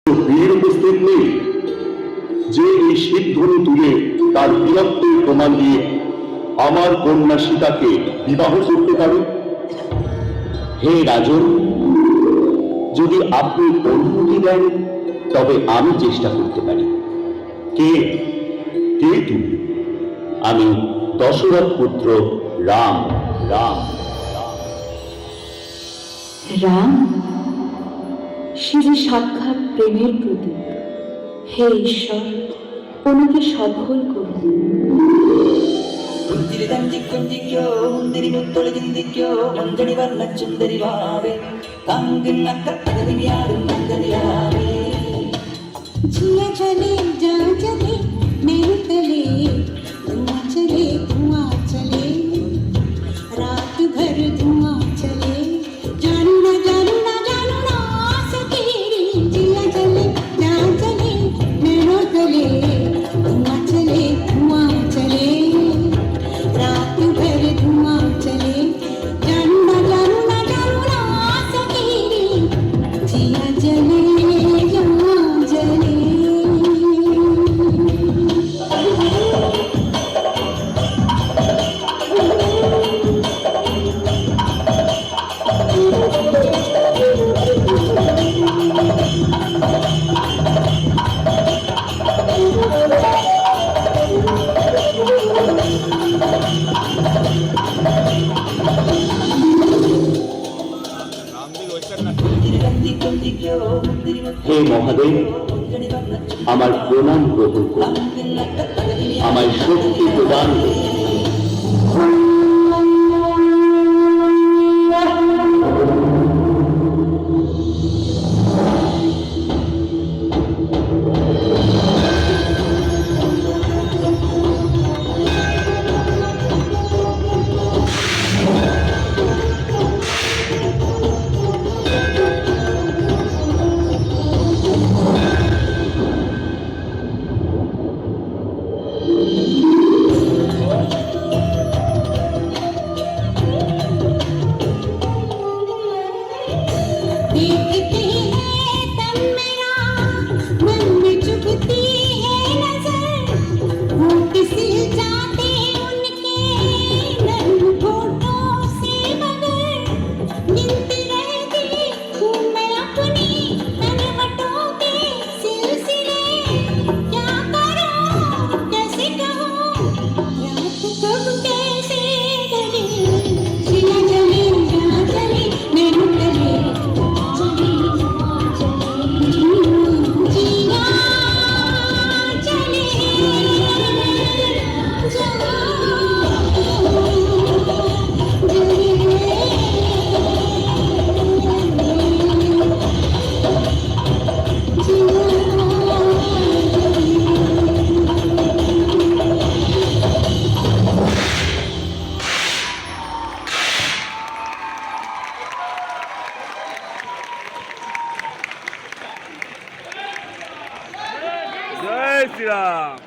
বীর উপস্থিত নেই যে এই সিদ্ধনি তুলে তার বীরত্বের প্রমাণ দিয়ে আমার কন্যা সীতাকে বিবাহ করতে পারে? হে রাজন, যদি আপনি অনুমতি দেন তবে আমি চেষ্টা করতে পারি। কে কে তুমি? আমি দশরথ পুত্র রাম। রাম রাম সে যে সাক্ষাৎ প্রেমের প্রতীক। হে ঈশ্বর, ওনাকে সফল করুন। കുന്തിരി തഞ്ചിക്കൊഞ്ചിക്കോ മുന്തിരി മുത്തൊളിചിന്തിക്കോ മഞ്ചണി വർണ്ണ ചുന്ദരി വാവേ തങ്കിണ്ണക്കത്തകതിയാടും മഞ്ചരിയാവേ जिया चले जा चले नहीं तले धुआं चले रात भर धुआं चले जानू ना सकेरी जिया चले जा चले नैनो तले धुआं चले रात भर धुआं चले जानू ना सकेरी जिया जले जले হে মহাদেব, আমার প্রণাম গ্রহণ করুন, আমায় শক্তি প্রদান করুন। देखते हैं तब मेरा मन में चुभती है नजर होठ सिल जाते उनके नर्म होठों से मगर गिनती रहती हूँ मैं अपनी तलवटों के सिलसिले क्या करूँ कैसे कहूँ रात कब कैसे ढले जिया जले जा चले नैनो तले जय श्री राम।